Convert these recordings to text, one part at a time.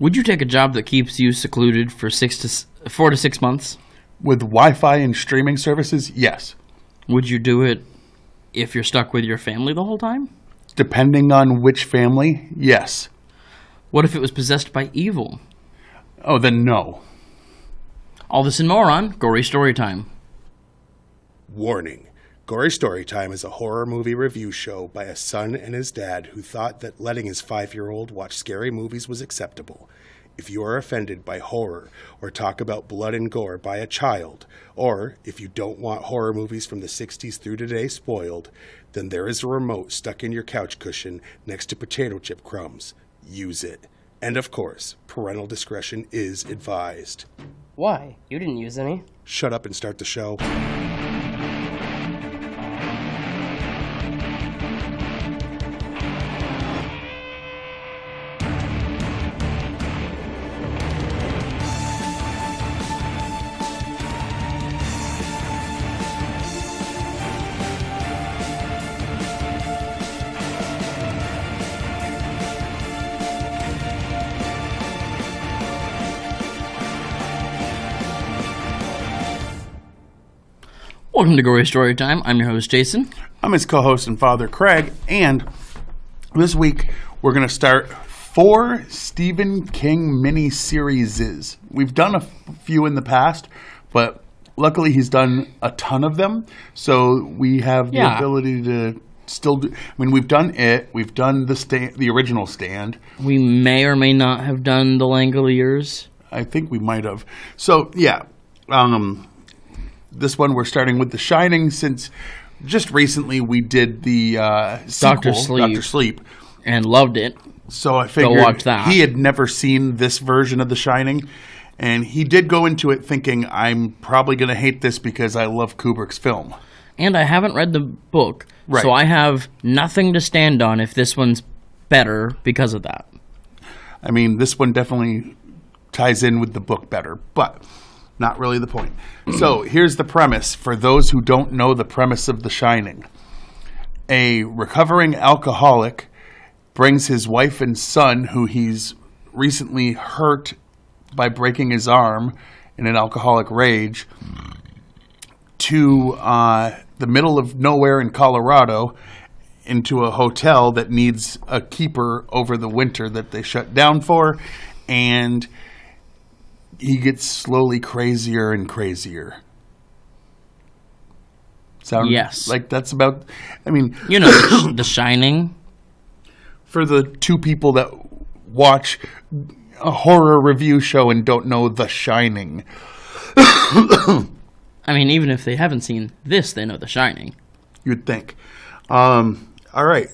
Would you take a job that keeps you secluded for 4 to 6 months? With Wi-Fi and streaming services, yes. Would you do it if you're stuck with your family the whole time? Depending on which family, yes. What if it was possessed by evil? Oh, then no. All this and more on Gory Storytime. Warning. Gory Storytime is a horror movie review show by a son and his dad who thought that letting his 5-year-old watch scary movies was acceptable. If you are offended by horror or talk about blood and gore by a child, or if you don't want horror movies from the 60s through today spoiled, then there is a remote stuck in your couch cushion next to potato chip crumbs. Use it. And of course, parental discretion is advised. Why? You didn't use any. Shut up and start the show. Welcome to Gory Storytime. I'm your host, Jason. I'm his co-host and father, Craig, and this week we're going to start 4 Stephen King miniseries. We've done a few in the past, but luckily he's done a ton of them, so we have the ability to still do. I mean, we've done it. We've done the original Stand. We may or may not have done The Langoliers. I think we might have. So, yeah. This one we're starting with The Shining, since just recently we did the sequel, Dr. Sleep. And loved it. So I figured watch that. He had never seen this version of The Shining, and he did go into it thinking, I'm probably going to hate this because I love Kubrick's film. And I haven't read the book, right. So I have nothing to stand on if this one's better because of that. I mean, this one definitely ties in with the book better, but not really the point. So here's the premise for those who don't know the premise of The Shining. A recovering alcoholic brings his wife and son, who he's recently hurt by breaking his arm in an alcoholic rage, to the middle of nowhere in Colorado, into a hotel that needs a keeper over the winter that they shut down for, and he gets slowly crazier and crazier. Sound yes. Like that's about, I mean... You know, The Shining. For the 2 people that watch a horror review show and don't know The Shining. I mean, even if they haven't seen this, they know The Shining. You'd think. All right.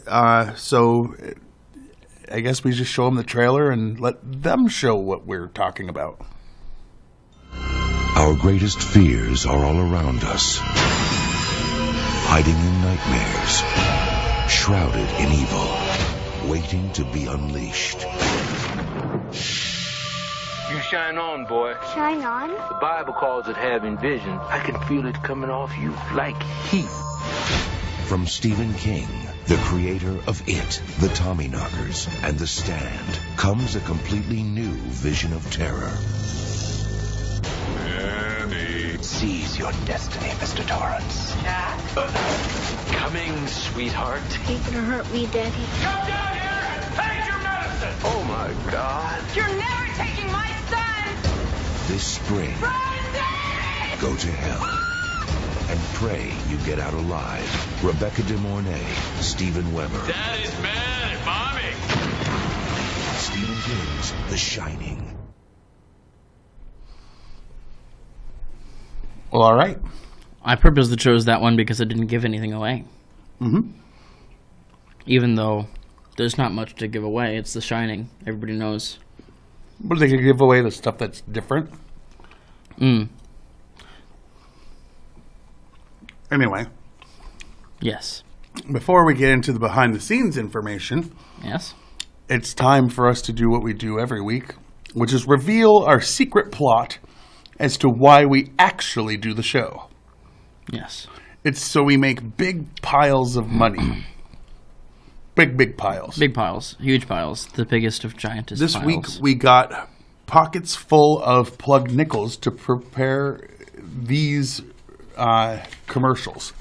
So I guess we just show them the trailer and let them show what we're talking about. Our greatest fears are all around us, hiding in nightmares, shrouded in evil, waiting to be unleashed. You shine on, boy. Shine on? The Bible calls it having vision. I can feel it coming off you like heat. From Stephen King, the creator of It, The Tommyknockers, and The Stand, comes a completely new vision of terror. Seize your destiny, Mr. Torrance. Jack? Coming, sweetheart. Are you gonna hurt me, Daddy? Come down here and take your medicine! Oh, my God. You're never taking my son! This spring, Brandon! go to hell and pray you get out alive. Rebecca De Mornay, Steven Weber. Daddy's mad at Mommy. Stephen King's The Shining. Well, all right. I purposely chose that one because it didn't give anything away. Mm-hmm. Even though there's not much to give away. It's The Shining. Everybody knows. But they could give away the stuff that's different. Anyway. Yes. Before we get into the behind-the-scenes information, Yes. it's time for us to do what we do every week, which is reveal our secret plot as to why we actually do the show. Yes. It's so we make big piles of money. Big piles. Big piles. Huge piles. The biggest of giantest This piles. week we got pockets full of plugged nickels to prepare these commercials.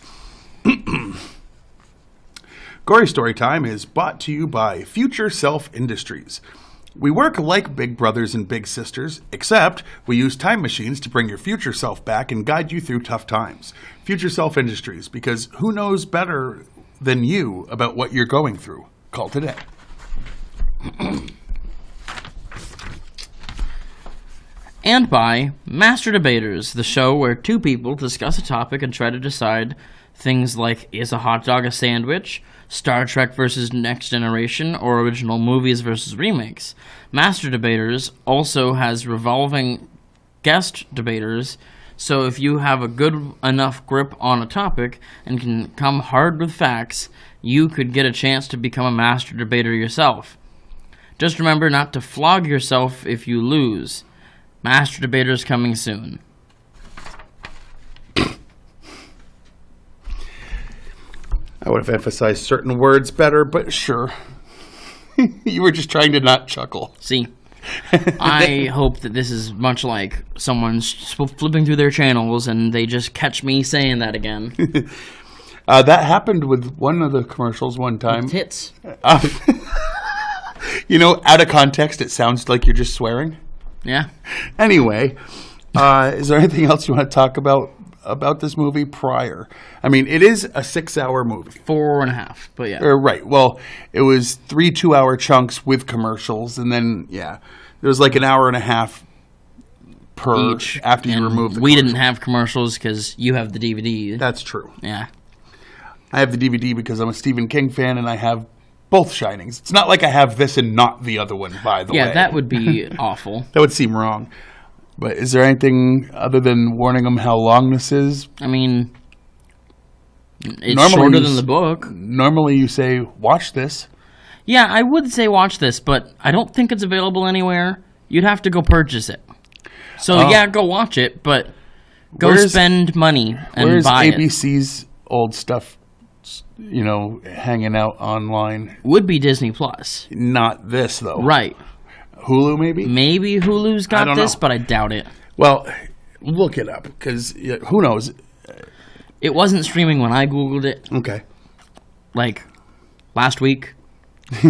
Gory Storytime is brought to you by Future Self Industries. We work like big brothers and big sisters, except we use time machines to bring your future self back and guide you through tough times. Future Self Industries, because who knows better than you about what you're going through? Call today. And by Master Debaters, the show where two people discuss a topic and try to decide things like, is a hot dog a sandwich? Star Trek versus Next Generation, or original movies versus remakes. Master Debaters also has revolving guest debaters, so if you have a good enough grip on a topic and can come hard with facts, you could get a chance to become a master debater yourself. Just remember not to flog yourself if you lose. Master Debaters coming soon. I would have emphasized certain words better, but sure. You were just trying to not chuckle. See, I hope that this is much like someone's flipping through their channels and they just catch me saying that again. That happened with one of the commercials one time. Tits. Out of context, it sounds like you're just swearing. Yeah. Anyway, is there anything else you want to talk about this movie prior? I mean, it is a 6-hour movie. 4.5, but yeah. Right. Well, it was 3 2-hour chunks with commercials, and then, there was like an hour and a half per Each. after you remove the We commercials. didn't have commercials because you have the DVD. That's true. Yeah. I have the DVD because I'm a Stephen King fan, and I have both Shinings. It's not like I have this and not the other one, by the way. Yeah, that would be awful. That would seem wrong. But is there anything other than warning them how long this is? I mean, it's Normally shorter you than the book. Normally you say, watch this. Yeah, I would say watch this, but I don't think it's available anywhere. You'd have to go purchase it. So, go watch it, but go spend money and buy it. Where's ABC's old stuff, hanging out online? Would be Disney Plus. Not this, though. Right. Hulu, maybe? Maybe Hulu's I got don't this, know. but I doubt it. Well, look it up, because who knows? It wasn't streaming when I Googled it, Okay. like, last week. Do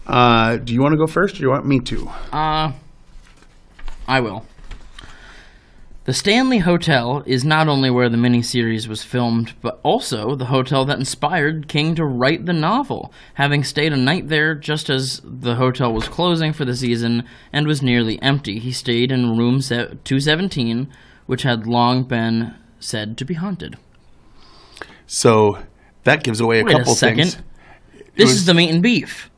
you want to go first, or do you want me to? I will. The Stanley Hotel is not only where the miniseries was filmed, but also the hotel that inspired King to write the novel, having stayed a night there just as the hotel was closing for the season and was nearly empty. He stayed in room 217, which had long been said to be haunted. So that gives away a Wait couple a second. things. This is the meat and beef.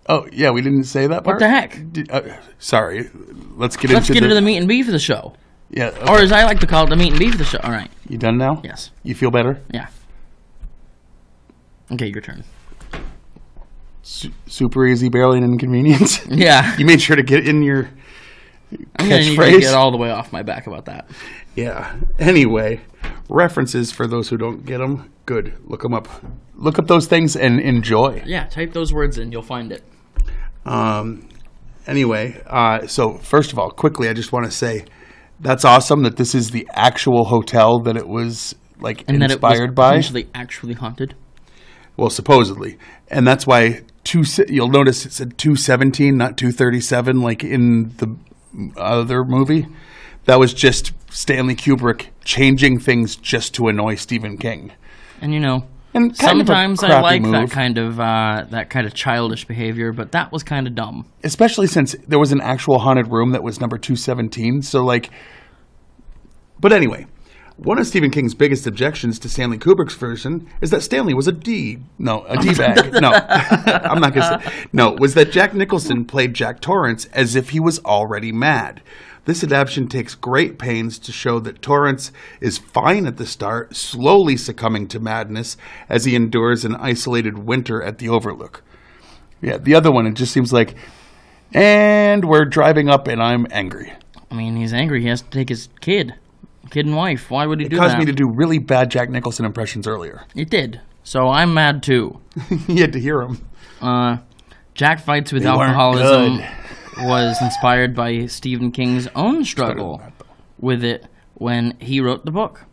Oh, yeah, we didn't say that part? What the heck? Sorry. Let's get Let's into get into the meat and beef of the show. Yeah. Okay. Or as I like to call it, the meat and beef of the show. All right. You done now? Yes. You feel better? Yeah. Okay, your turn. Super easy, barely an inconvenience. Yeah. You made sure to get in your I'm going to need to catchphrase. get all the way off my back about that. Yeah. Anyway, references for those who don't get them. Good. Look them up. Look up those things and enjoy. Yeah, type those words in. You'll find it. Anyway, so first of all, quickly, I just want to say that's awesome that this is the actual hotel that it was And that it was inspired by. actually haunted. Well, supposedly, and that's why you'll notice it said 217, not 237, like in the other movie. That was just Stanley Kubrick changing things just to annoy Stephen King. And And kind of a sometimes I crappy like move. that kind of childish behavior, but that was kind of dumb. Especially since there was an actual haunted room that was number 217. So, but anyway, one of Stephen King's biggest objections to Stanley Kubrick's version is that Stanley was a D-bag. No, I'm not going to say. No, was that Jack Nicholson played Jack Torrance as if he was already mad. This adaptation takes great pains to show that Torrance is fine at the start, slowly succumbing to madness as he endures an isolated winter at the Overlook. Yeah, the other one, it just seems like, and we're driving up and I'm angry. I mean, he's angry. He has to take his kid and wife. Why would he do It caused that? me to do really bad Jack Nicholson impressions earlier. It did. So I'm mad too. You had to hear him. Jack fights with They weren't alcoholism good. was inspired by Stephen King's own struggle with it when he wrote the book.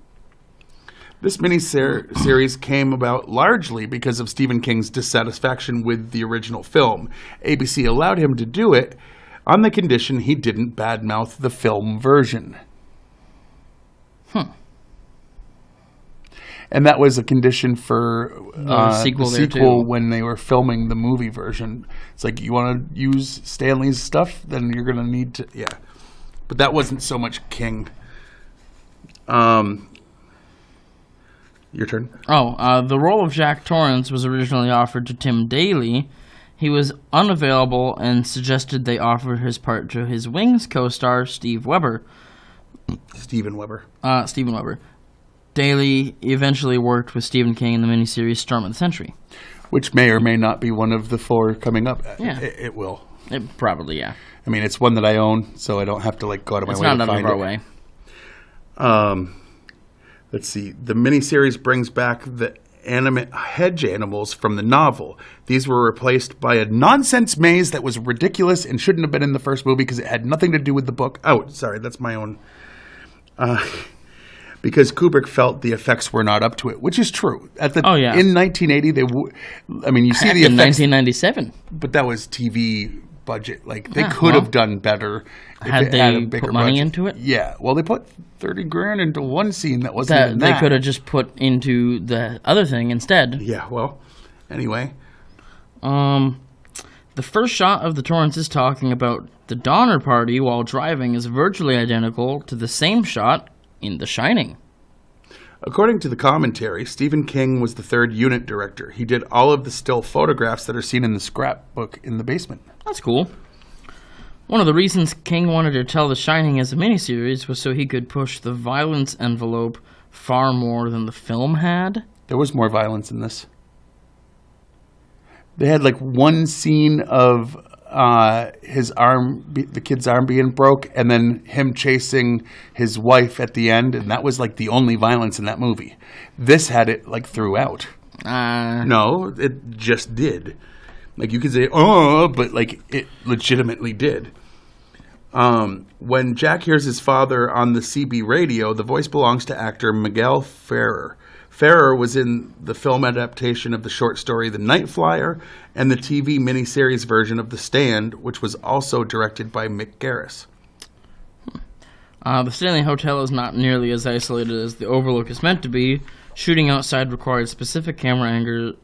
This miniseries came about largely because of Stephen King's dissatisfaction with the original film. ABC allowed him to do it on the condition he didn't badmouth the film version. And that was a condition for sequel the there, sequel too. when they were filming the movie version. It's like, you want to use Stanley's stuff, then you're going to need to, yeah. But that wasn't so much King. Your turn. The role of Jack Torrance was originally offered to Tim Daly. He was unavailable and suggested they offer his part to his Wings co-star Stephen Weber. Steven Weber. Daly eventually worked with Stephen King in the miniseries Storm of the Century. Which may or may not be one of the 4 coming up. Yeah. It will. Probably, yeah. I mean, it's one that I own, so I don't have to go out of my It's way not to out of find our it. way. Let's see. The miniseries brings back the animate hedge animals from the novel. These were replaced by a nonsense maze that was ridiculous and shouldn't have been in the first movie because it had nothing to do with the book. Oh, sorry, that's my own. Because Kubrick felt the effects were not up to it, which is true. In 1980, you see Heck, the in effects, 1997. but that was TV budget. They Yeah, could have done better if Had it they had a bigger put money budget. into it? Yeah, well, they put $30,000 into one scene that wasn't That even they that. could have just put into the other thing instead. Yeah, well, anyway. The first shot of the Torrances talking about the Donner Party while driving is virtually identical to the same shot in The Shining. According to the commentary, Stephen King was the 3rd unit director. He did all of the still photographs that are seen in the scrapbook in the basement. That's cool. One of the reasons King wanted to tell The Shining as a miniseries was so he could push the violence envelope far more than the film had. There was more violence in this. They had one scene of his arm, the kid's arm being broke, and then him chasing his wife at the end, and that was the only violence in that movie. This had it throughout. No, it just did. You could say, oh, but it legitimately did. When Jack hears his father on the CB radio, the voice belongs to actor Miguel Ferrer. Ferrer was in the film adaptation of the short story The Night Flyer and the TV miniseries version of The Stand, which was also directed by Mick Garris. The Stanley Hotel is not nearly as isolated as the Overlook is meant to be. Shooting outside required specific camera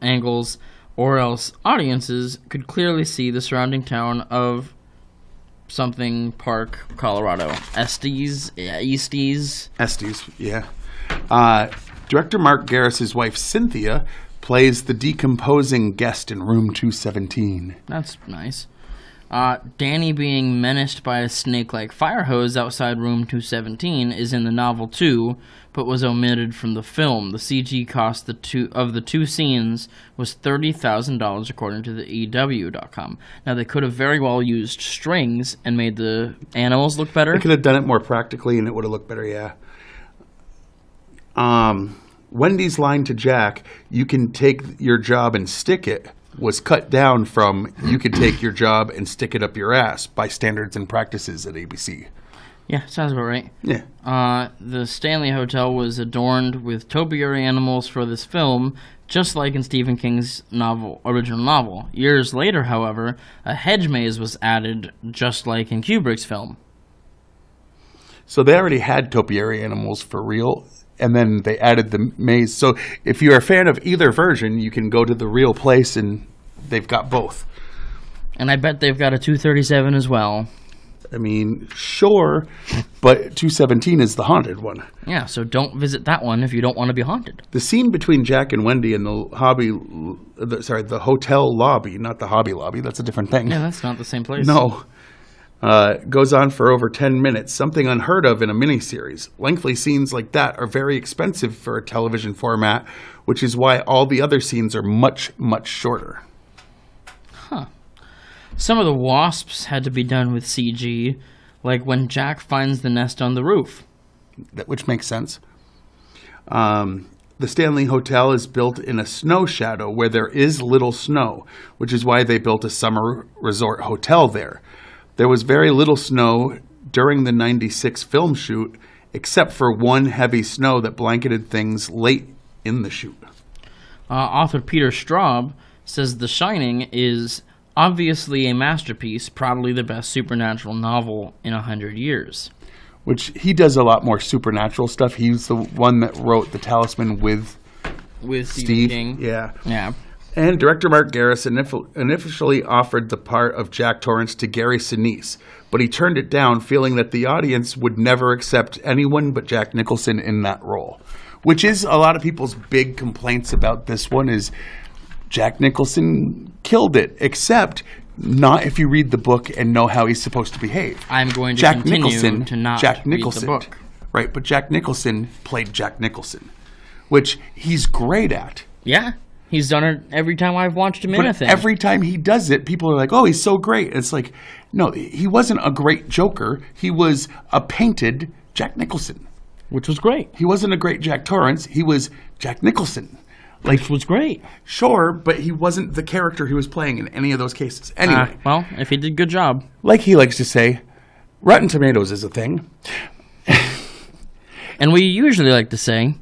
angles, or else audiences could clearly see the surrounding town of something Park, Colorado. Estes, yeah. Director Mark Garris's wife, Cynthia, plays the decomposing guest in room 217. That's nice. Danny being menaced by a snake-like fire hose outside room 217 is in the novel too, but was omitted from the film. The CG cost of the two scenes was $30,000 according to the EW.com. Now, they could have very well used strings and made the animals look better. They could have done it more practically and it would have looked better, yeah. Wendy's line to Jack, "You can take your job and stick it," was cut down from "You could take your job and stick it up your ass" by standards and practices at ABC. Yeah, sounds about right. Yeah. The Stanley Hotel was adorned with topiary animals for this film, just like in Stephen King's original novel. Years later, however, a hedge maze was added, just like in Kubrick's film. So they already had topiary animals for real, and then they added the maze. So if you're a fan of either version, you can go to the real place, and they've got both. And I bet they've got a 237 as well. I mean, sure, but 217 is the haunted one. Yeah, so don't visit that one if you don't want to be haunted. The scene between Jack and Wendy in the hotel lobby, not the Hobby Lobby, that's a different thing. Yeah, that's not the same place. No. Goes on for over 10 minutes, something unheard of in a miniseries. Lengthy scenes like that are very expensive for a television format, which is why all the other scenes are much, much shorter. Some of the wasps had to be done with CG, like when Jack finds the nest on the roof. Which makes sense. The Stanley Hotel is built in a snow shadow where there is little snow, which is why they built a summer resort hotel there. There was very little snow during the 96 film shoot, except for one heavy snow that blanketed things late in the shoot. Author Peter Straub says The Shining is obviously a masterpiece, probably the best supernatural novel in 100 years. Which he does a lot more supernatural stuff. He's the one that wrote The Talisman with Steve King. Yeah. Yeah. And director Mark Garris initially offered the part of Jack Torrance to Gary Sinise, but he turned it down, feeling that the audience would never accept anyone but Jack Nicholson in that role. Which is a lot of people's big complaints about this one is Jack Nicholson killed it, except not if you read the book and know how he's supposed to behave. I'm going to continue to not read the book. Right, but Jack Nicholson played Jack Nicholson, which he's great at. Yeah. He's done it every time I've watched him in a thing. Every time he does it, people are like, oh, he's so great. And it's like, no, he wasn't a great Joker. He was a painted Jack Nicholson. Which was great. He wasn't a great Jack Torrance. He was Jack Nicholson. Which was great. Sure, but he wasn't the character he was playing in any of those cases. Anyway. Well, if he did a good job. Like he likes to say, Rotten Tomatoes is a thing. And we usually like to say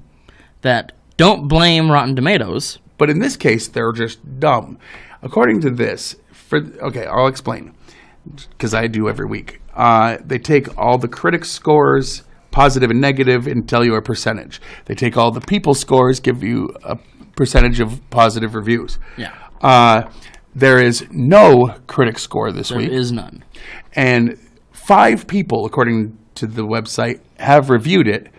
that don't blame Rotten Tomatoes. But in this case, they're just dumb. According to this, I'll explain, because I do every week. They take all the critics' scores, positive and negative, and tell you a percentage. They take all the people's scores, give you a percentage of positive reviews. Yeah. There is no critic score this week. There is none. And 5 people, according to the website, have reviewed it.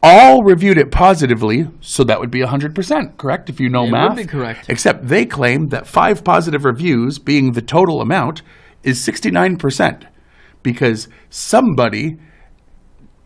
All reviewed it positively, so that would be 100%, correct? If you know math. It would be correct. Except they claim that 5 positive reviews, being the total amount, is 69%. Because somebody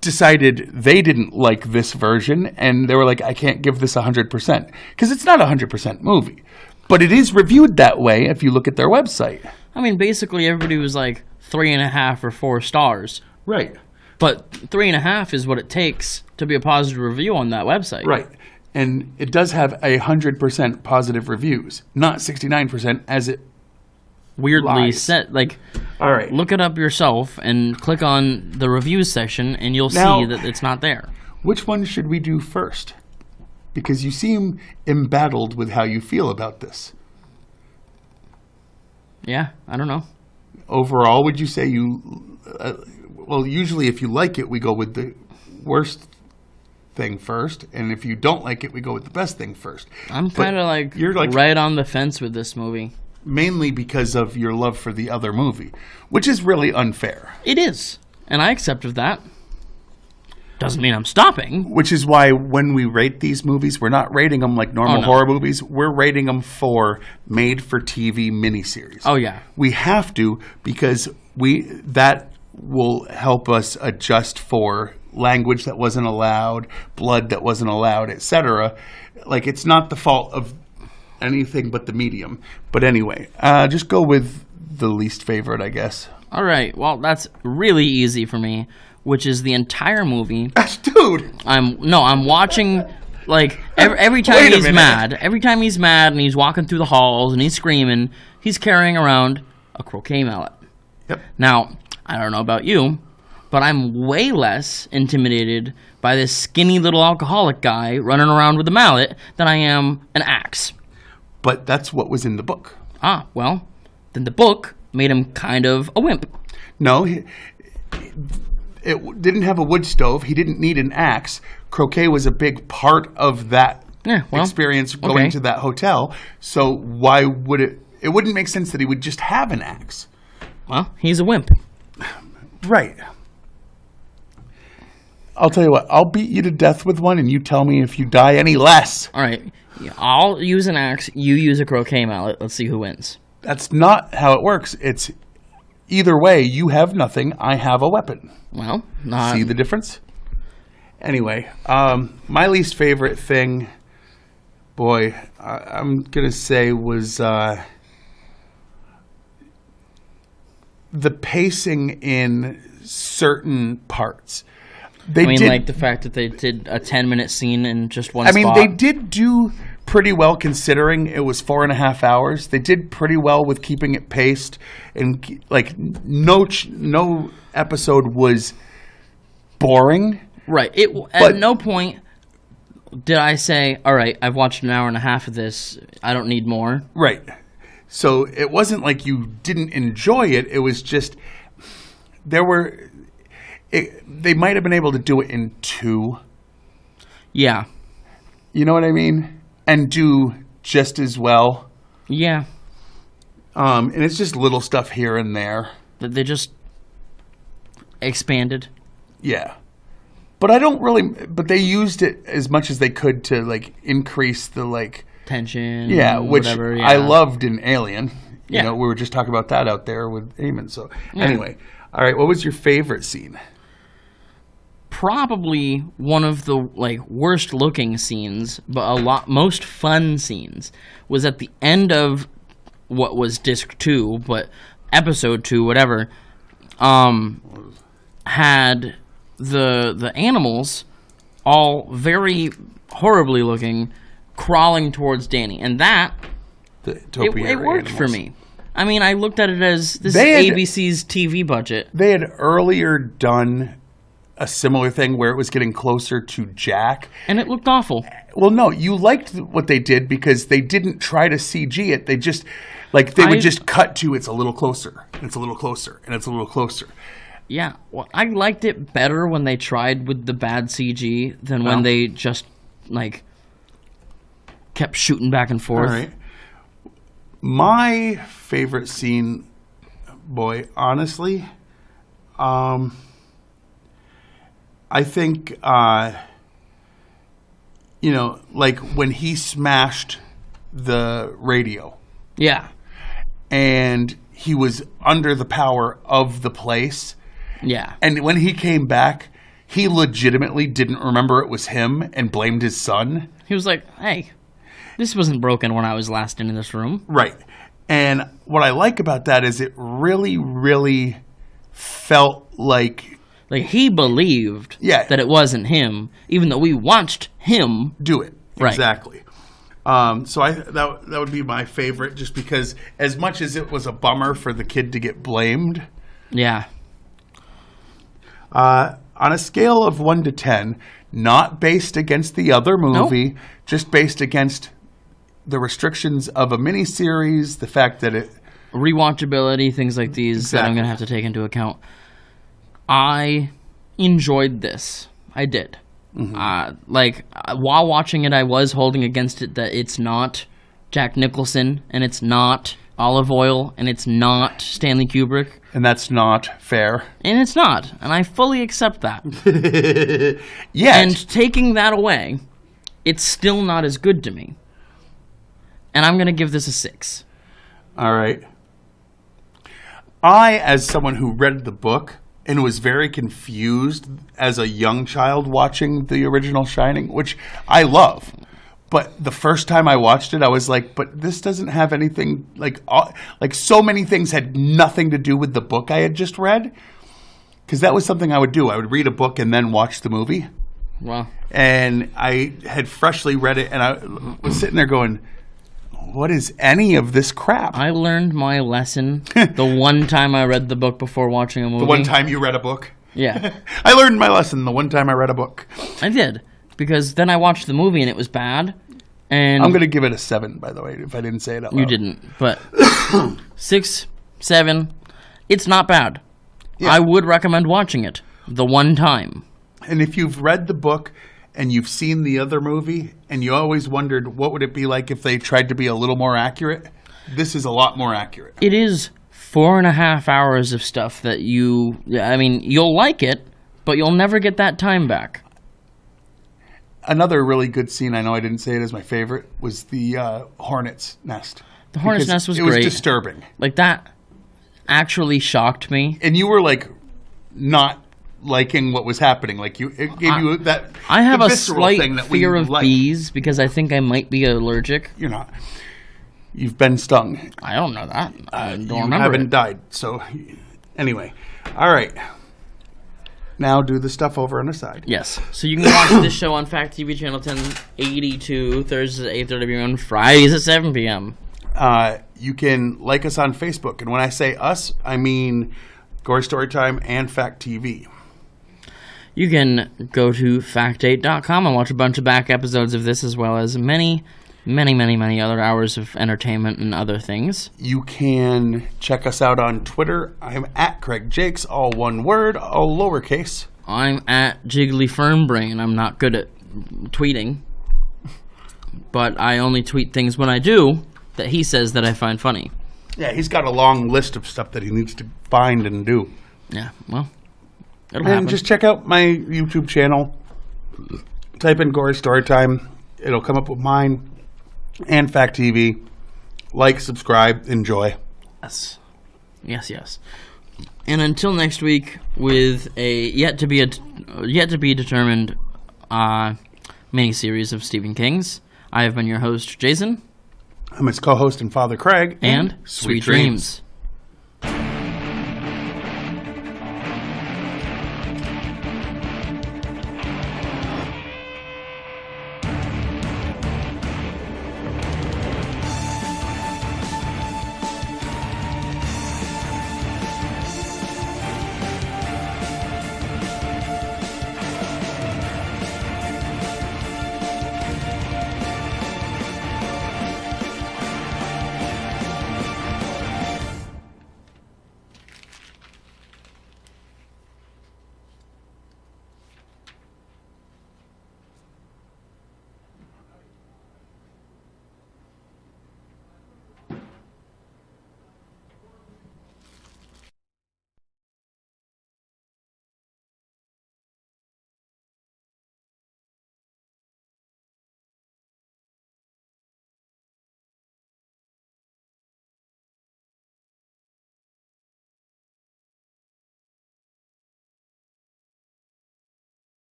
decided they didn't like this version, and they were like, I can't give this 100%. Because it's not a 100% movie. But it is reviewed that way if you look at their website. I mean, basically everybody was like 3.5 or 4 stars. Right. But 3.5 is what it takes to be a positive review on that website. Right. And it does have 100% positive reviews, not 69% as it weirdly lies. set. Like, all right. Look it up yourself and click on the reviews section, and you'll see that it's not there. Which one should we do first? Because you seem embattled with how you feel about this. Yeah, I don't know. Overall, would you say you... well, usually if you like it, we go with the worst thing first. And if you don't like it, we go with the best thing first. I'm kind of you're right on the fence with this movie. Mainly because of your love for the other movie, which is really unfair. It is. And I accepted that. Doesn't mean I'm stopping. Which is why when we rate these movies, we're not rating them like normal horror movies. We're rating them for made-for-TV miniseries. Oh, yeah. We have to because that will help us adjust for language that wasn't allowed, blood that wasn't allowed, etc. Like, it's not the fault of anything but the medium. But anyway, just go with the least favorite, I guess. All right. Well, that's really easy for me, which is the entire movie. Dude! I'm watching, like, every time he's mad. Every time he's mad and he's walking through the halls and he's screaming, he's carrying around a croquet mallet. Yep. Now, I don't know about you, but I'm way less intimidated by this skinny little alcoholic guy running around with a mallet than I am an axe. But that's what was in the book. Ah, well, then the book made him kind of a wimp. No, it didn't have a wood stove. He didn't need an axe. Croquet was a big part of that experience going to that hotel. So why would it wouldn't make sense that he would just have an axe. Well, he's a wimp. Right. I'll tell you what, I'll beat you to death with one and you tell me if you die any less. All right. I'll use an axe, you use a croquet mallet. Let's see who wins. That's not how it works. It's either way, you have nothing, I have a weapon. Well, See the difference? Anyway, my least favorite thing, boy, I'm going to say was the pacing in certain parts. They I mean, did, like the fact that they did a 10-minute scene in just one I mean, spot. they did do pretty well considering it was 4.5 hours. They did pretty well with keeping it paced, and like no episode was boring. Right. At no point did I say, all right, I've watched an hour and a half of this. I don't need more. Right. So it wasn't like you didn't enjoy it. It was just they might have been able to do it in 2. Yeah. You know what I mean? And do just as well. Yeah. And it's just little stuff here and there. That they just expanded. Yeah. But they used it as much as they could to like increase the like Tension. yeah, which whatever, yeah. I loved in Alien. You Yeah. know, we were just talking about that out there with Eamon. So anyway, all right, what was your favorite scene? Probably one of the like worst looking scenes, but most fun scenes was at the end of what was disc 2, but episode 2, whatever, had the animals all very horribly looking crawling towards Danny, and that The it topiary worked for animals. me. I mean, I looked at it as this They is had- ABC's TV budget. They had earlier done a similar thing where it was getting closer to Jack. And it looked awful. Well, no, you liked what they did because they didn't try to CG it. They just, like, they would just cut to it's a little closer, and it's a little closer, and it's a little closer. Yeah, well, I liked it better when they tried with the bad CG than when they just, like, kept shooting back and forth. All right. My favorite scene, boy, honestly, I think, you know, like when he smashed the radio Yeah, and he was under the power of the place. yeah. And when he came back, he legitimately didn't remember it was him and blamed his son. He was like, hey, this wasn't broken when I was last in this room. Right. And what I like about that is it really, really felt like Like, he believed Yeah. that it wasn't him, even though we watched him. do it. Right. Exactly. So that would be my favorite just because as much as it was a bummer for the kid to get blamed, Yeah. on a scale of 1 to 10, not based against the other movie, just based against the restrictions of a miniseries, the fact that it... Rewatchability, things like these that I'm Exactly. going to have to take into account. I enjoyed this. I did. While watching it, I was holding against it that it's not Jack Nicholson, and it's not Olive Oil, and it's not Stanley Kubrick, And that's not fair. and it's not. And I fully accept that. Yet, And taking that away, it's still not as good to me. And I'm going to give this a 6. all right. I, as someone who read the book and was very confused as a young child watching the original Shining, which I love. But the first time I watched it, I was like, but this doesn't have anything, like so many things had nothing to do with the book I had just read. Because that was something I would do. I would read a book and then watch the movie. Well, And I had freshly read it, and I was sitting there going, what is any of this crap? I learned my lesson the one time I read the book before watching a movie. The one time you read a book? Yeah, I learned my lesson the one time I read a book. I did. Because then I watched the movie and it was bad. And I'm going to give it a 7, by the way, if I didn't say it out loud. you didn't. But 6, 7, it's not bad. Yeah. I would recommend watching it the one time. And if you've read the book and you've seen the other movie and you always wondered what would it be like if they tried to be a little more accurate, this is a lot more accurate. It is 4.5 hours of stuff that you'll like it, but you'll never get that time back. Another really good scene, I know I didn't say it as my favorite, was the hornet's nest. The hornet's Because nest was it great. was disturbing. Like, that actually shocked me. And you were like not liking what was happening. Like it gave you that. I have the a visceral slight thing that we fear of like. bees because I think I might be allergic. You're not. You've been stung. I don't know that. I don't You remember haven't it. died. So anyway, all right. Now do the stuff over on the side. Yes. So you can watch this show on Fact TV channel 1082, Thursdays at 8:30 p.m., Fridays at 7 p.m. You can like us on Facebook. And when I say us, I mean Gory Storytime and Fact TV. You can go to fact8.com and watch a bunch of back episodes of this, as well as many other hours of entertainment and other things. You can check us out on Twitter. I'm at Craig Jakes, all one word, all lowercase. I'm at Jiggly Fernbrain. I'm not good at tweeting, but I only tweet things when I do that he says that I find funny. Yeah, he's got a long list of stuff that he needs to find and do. Yeah, well, it'll And happen. just check out my YouTube channel. Type in Gory Storytime. It'll come up with mine and Fact TV. Like, subscribe, enjoy. Yes. And until next week, with a yet to be determined miniseries of Stephen King's, I have been your host, Jason. I'm his co-host and father, Craig. And sweet dreams.